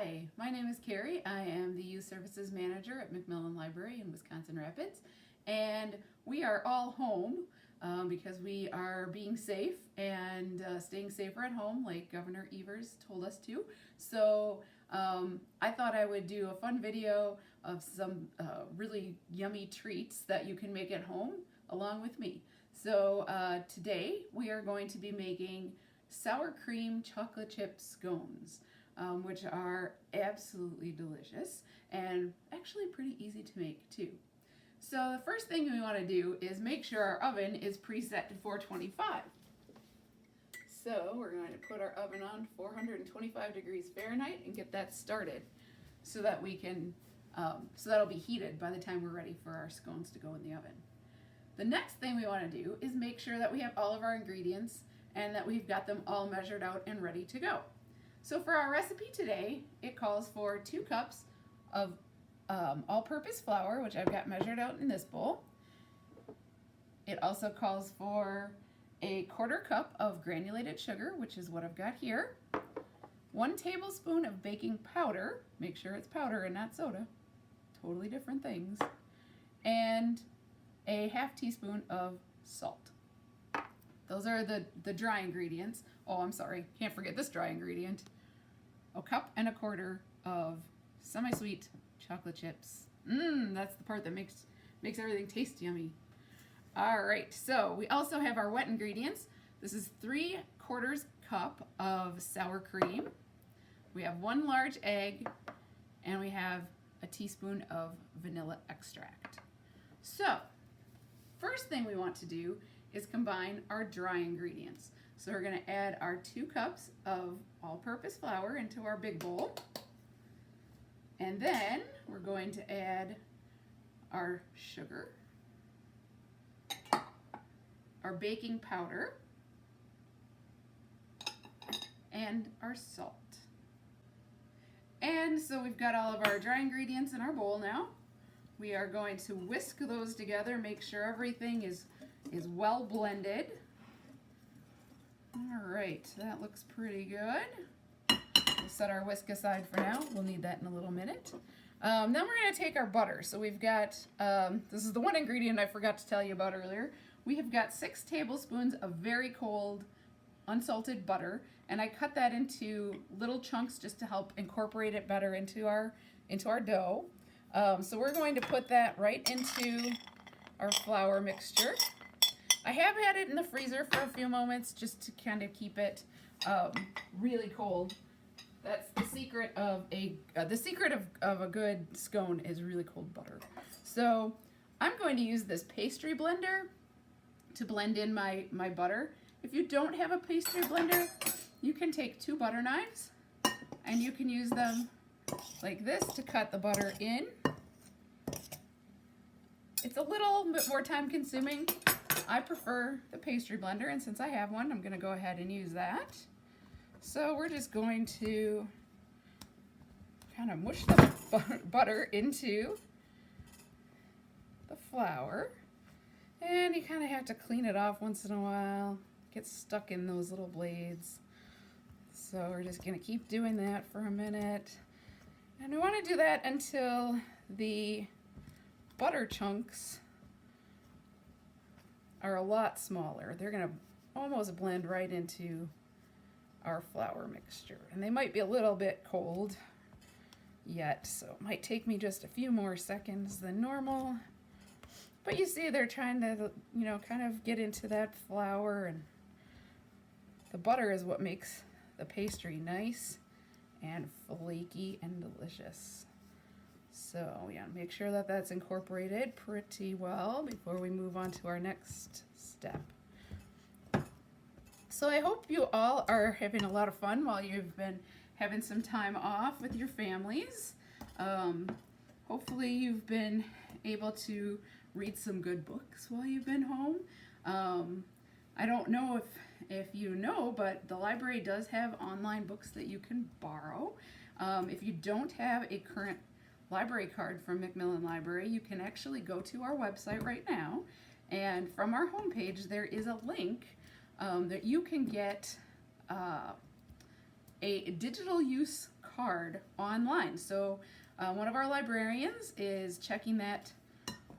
Hi, my name is Carrie. I am the Youth Services Manager at Macmillan Library in Wisconsin Rapids, and we are all home because we are being safe and staying safer at home like Governor Evers told us to. So I thought I would do a fun video of some really yummy treats that you can make at home along with me. So today we are going to be making sour cream chocolate chip scones. Which are absolutely delicious and actually pretty easy to make too. So the first thing we want to do is make sure our oven is preset to 425. So we're going to put our oven on 425 degrees Fahrenheit and get that started so that we can, so that'll be heated by the time we're ready for our scones to go in the oven. The next thing we want to do is make sure that we have all of our ingredients and that we've got them all measured out and ready to go. So for our recipe today, it calls for 2 cups of all-purpose flour, which I've got measured out in this bowl. It also calls for a 1/4 cup of granulated sugar, which is what I've got here. 1 tablespoon of baking powder, make sure it's powder and not soda, totally different things, and a 1/2 teaspoon of salt. Those are the dry ingredients. Oh, I'm sorry, can't forget this dry ingredient. 1 cup and 1/4 of semi-sweet chocolate chips. That's the part that makes everything taste yummy. All right, so we also have our wet ingredients. This is 3/4 cup of sour cream. We have 1 large egg, and we have a teaspoon of vanilla extract. So, first thing we want to do is combine our dry ingredients. So we're going to add our 2 cups of all-purpose flour into our big bowl. And then we're going to add our sugar, our baking powder, and our salt. And so we've got all of our dry ingredients in our bowl now. We are going to whisk those together, make sure everything is well blended. All right, that looks pretty good. We'll set our whisk aside for now. We'll need that in a little minute. Then we're going to take our butter. So we've got, this is the one ingredient I forgot to tell you about earlier. We have got 6 tablespoons of very cold, unsalted butter, and I cut that into little chunks just to help incorporate it better into our dough. So we're going to put that right into our flour mixture. I have had it in the freezer for a few moments just to kind of keep it really cold. That's the secret of a good scone is really cold butter. So I'm going to use this pastry blender to blend in my butter. If you don't have a pastry blender, you can take 2 butter knives and you can use them like this to cut the butter in. It's a little bit more time consuming. I prefer the pastry blender, and since I have one, I'm going to go ahead and use that. So we're just going to kind of mush the butter into the flour, and you kind of have to clean it off once in a while. It gets stuck in those little blades. So we're just going to keep doing that for a minute, and we want to do that until the butter chunks are a lot smaller. They're going to almost blend right into our flour mixture. And they might be a little bit cold yet, so it might take me just a few more seconds than normal. But you see they're trying to, kind of get into that flour, and the butter is what makes the pastry nice and flaky and delicious. So yeah, make sure that that's incorporated pretty well before we move on to our next step. So I hope you all are having a lot of fun while you've been having some time off with your families. Hopefully you've been able to read some good books while you've been home. I don't know if you know, but the library does have online books that you can borrow. If you don't have a current library card from Macmillan Library, you can actually go to our website right now, and from our homepage there is a link that you can get a digital use card online. So one of our librarians is checking that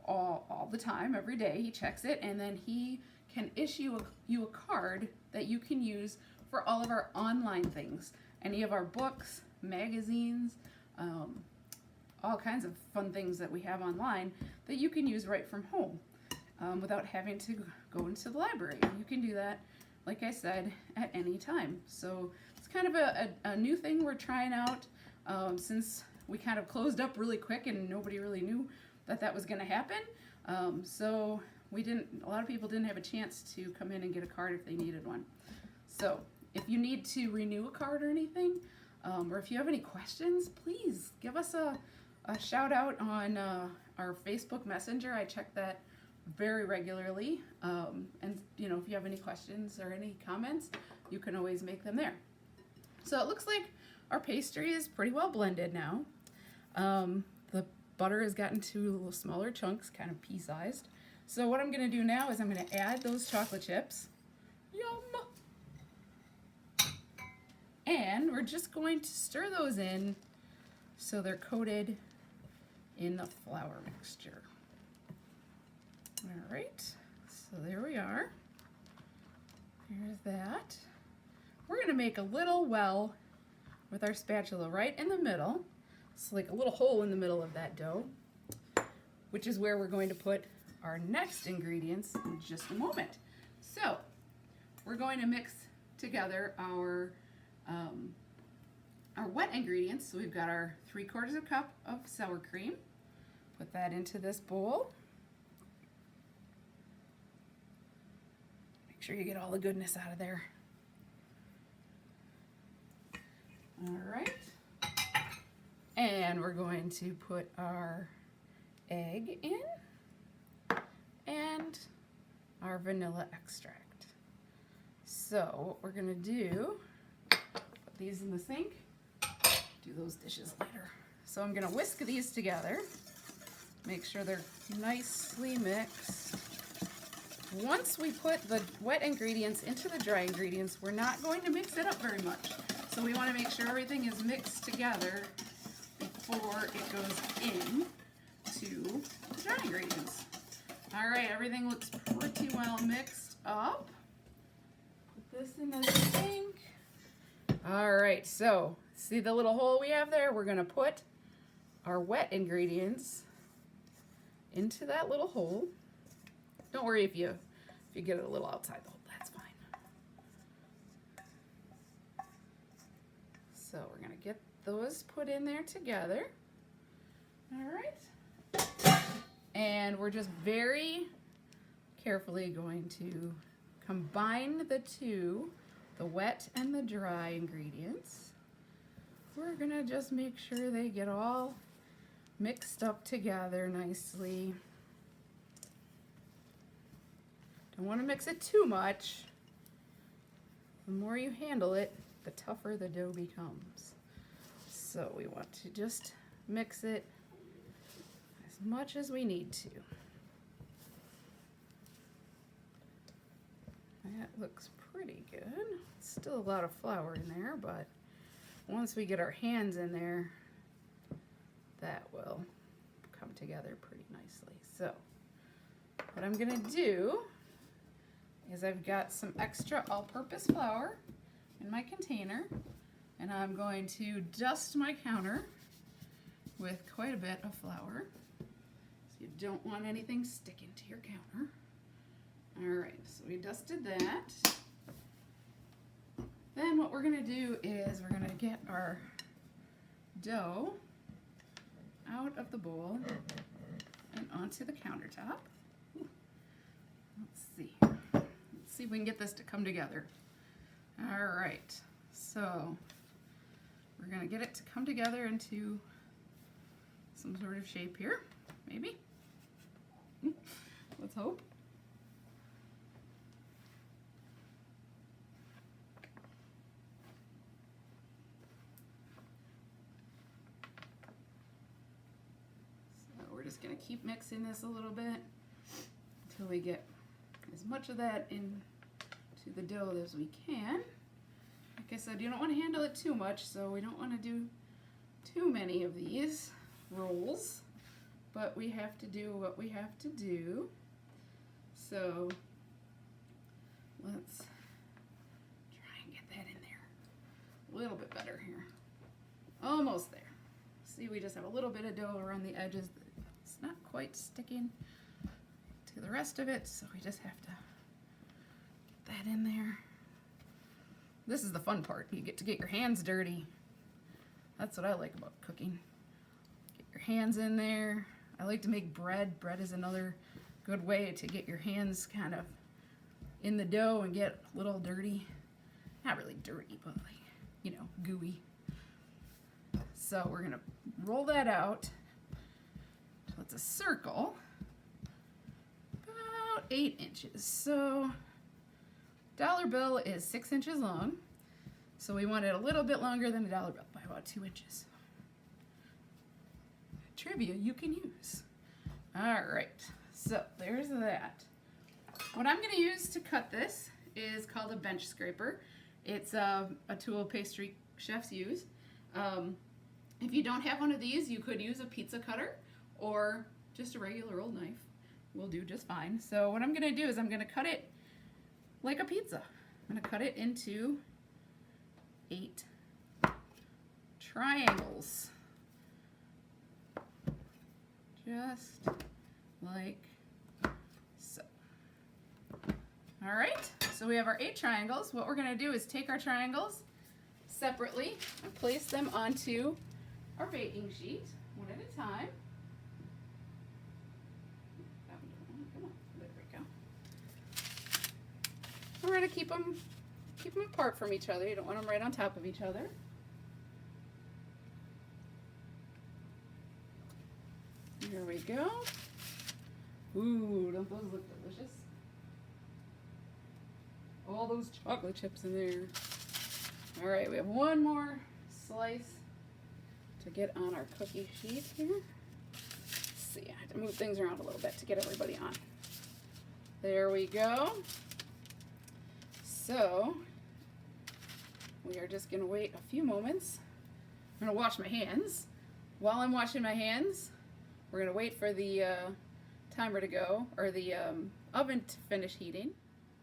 all the time, every day. He checks it, and then he can issue you a card that you can use for all of our online things. Any of our books, magazines, all kinds of fun things that we have online that you can use right from home without having to go into the library. You can do that, like I said, at any time. So it's kind of a new thing we're trying out since we kind of closed up really quick and nobody really knew that was going to happen. So a lot of people didn't have a chance to come in and get a card if they needed one. So if you need to renew a card or anything, or if you have any questions, please give us a shout out on our Facebook Messenger. I check that very regularly. And you know, if you have any questions or any comments, you can always make them there. So it looks like our pastry is pretty well blended now. The butter has gotten to little smaller chunks, kind of pea-sized. So what I'm going to do now is I'm going to add those chocolate chips. Yum! And we're just going to stir those in so they're coated in the flour mixture. All right, so there we are. Here's that. We're going to make a little well with our spatula right in the middle. It's like a little hole in the middle of that dough, which is where we're going to put our next ingredients in just a moment. So we're going to mix together our wet ingredients. So we've got our 3/4 cup of sour cream. Put that into this bowl. Make sure you get all the goodness out of there. All right. And we're going to put our egg in and our vanilla extract. So what we're going to do, put these in the sink, do those dishes later. So I'm going to whisk these together, make sure they're nicely mixed. Once we put the wet ingredients into the dry ingredients, we're not going to mix it up very much. So we want to make sure everything is mixed together before it goes in to the dry ingredients. All right, everything looks pretty well mixed up. Put this in the sink. All right, so see the little hole we have there? We're gonna put our wet ingredients into that little hole. Don't worry if you get it a little outside the hole, that's fine. So we're gonna get those put in there together. All right. And we're just very carefully going to combine the two, the wet and the dry ingredients. We're gonna just make sure they get all mixed up together nicely. Don't want to mix it too much. The more you handle it, the tougher the dough becomes. So we want to just mix it as much as we need to. That looks pretty good. Still a lot of flour in there, but once we get our hands in there, that will come together pretty nicely. So what I'm gonna do is I've got some extra all-purpose flour in my container, and I'm going to dust my counter with quite a bit of flour. So you don't want anything sticking to your counter. All right, so we dusted that. Then what we're gonna do is we're gonna get our dough out of the bowl and onto the countertop. Ooh. Let's see if we can get this to come together. All right, so we're gonna get it to come together into some sort of shape here, maybe. Let's hope. So we're just gonna keep mixing this a little bit until we get as much of that into the dough as we can. Like I said, you don't want to handle it too much, so we don't want to do too many of these rolls, but we have to do what we have to do. So let's try and get that in there. A little bit better here. Almost there. See, we just have a little bit of dough around the edges. It's not quite sticking to the rest of it, so we just have to get that in there. This is the fun part. You get to get your hands dirty. That's what I like about cooking. Get your hands in there. I like to make bread. Bread is another good way to get your hands kind of in the dough and get a little dirty. Not really dirty, but like, you know, gooey. So we're gonna roll that out. So it's a circle, about 8 inches. So dollar bill is 6 inches long. So we want it a little bit longer than a dollar bill by about 2 inches. Trivia you can use. All right, so there's that. What I'm gonna use to cut this is called a bench scraper. It's a tool pastry chefs use. If you don't have one of these, you could use a pizza cutter or just a regular old knife. Will do just fine. So what I'm gonna do is I'm gonna cut it like a pizza. I'm gonna cut it into 8 triangles. Just like so. All right, so we have our 8 triangles. What we're gonna do is take our triangles separately and place them onto our baking sheet, one at a time. Come on, there we go. We're gonna keep them apart from each other. You don't want them right on top of each other. Here we go. Ooh, don't those look delicious? All those chocolate chips in there. All right, we have one more slice to get on our cookie sheet here. Let's see, I have to move things around a little bit to get everybody on. There we go. So, we are just gonna wait a few moments. I'm gonna wash my hands. While I'm washing my hands, we're gonna wait for the timer to go, or the oven to finish heating.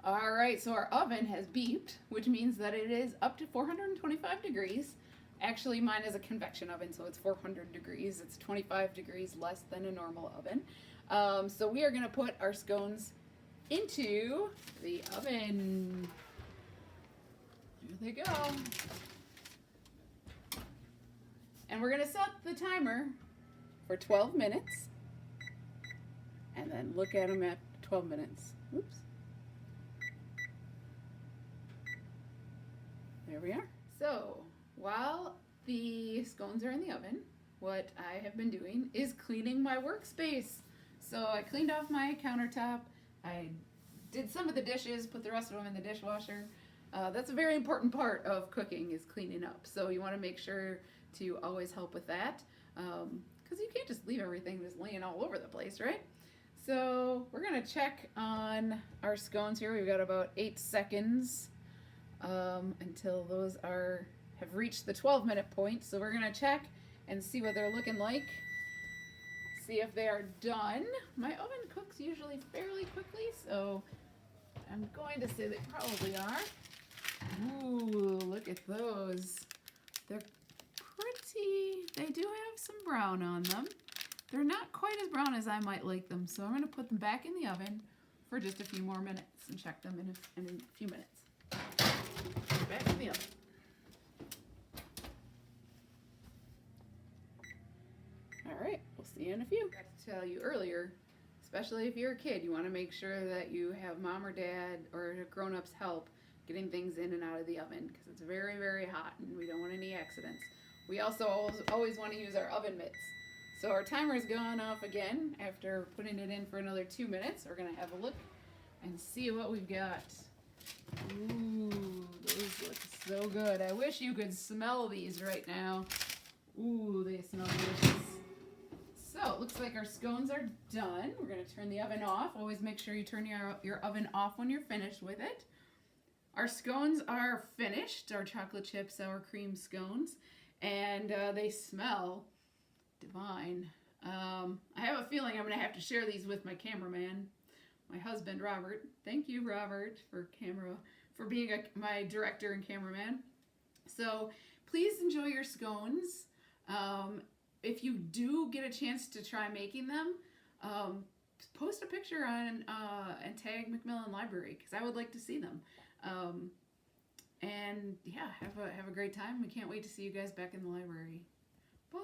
All right, so our oven has beeped, which means that it is up to 425 degrees. Actually, mine is a convection oven, so it's 400 degrees. It's 25 degrees less than a normal oven. So we are gonna put our scones into the oven. Here they go. And we're gonna set the timer for 12 minutes. And then look at them at 12 minutes. Oops. There we are. So while the scones are in the oven, what I have been doing is cleaning my workspace. So I cleaned off my countertop. I did some of the dishes, put the rest of them in the dishwasher. That's a very important part of cooking, is cleaning up. So you want to make sure to always help with that, because you can't just leave everything just laying all over the place, right? So we're gonna check on our scones here. We've got about 8 seconds until those have reached the 12-minute point. So we're gonna check and see what they're looking like. See if they are done. My oven cooks usually fairly quickly, so I'm going to say they probably are. Ooh, look at those. They're pretty. They do have some brown on them. They're not quite as brown as I might like them, so I'm going to put them back in the oven for just a few more minutes and check them in a few minutes. Back in the oven. All right, we'll see you in a few. I forgot to tell you earlier, especially if you're a kid, you want to make sure that you have mom or dad or grown-ups help getting things in and out of the oven, because it's very, very hot and we don't want any accidents. We also always want to use our oven mitts. So our timer has gone off again after putting it in for another 2 minutes. We're going to have a look and see what we've got. Ooh, those look so good. I wish you could smell these right now. Ooh, they smell delicious. So it looks like our scones are done. We're going to turn the oven off. Always make sure you turn your oven off when you're finished with it. Our scones are finished, our chocolate chip sour cream scones. and they smell divine. I have a feeling I'm going to have to share these with my cameraman, my husband, Robert. Thank you, Robert, for being my director and cameraman. So please enjoy your scones. If you do get a chance to try making them, post a picture on and tag McMillan Library because I would like to see them. And yeah, have a great time. We can't wait to see you guys back in the library. Bye.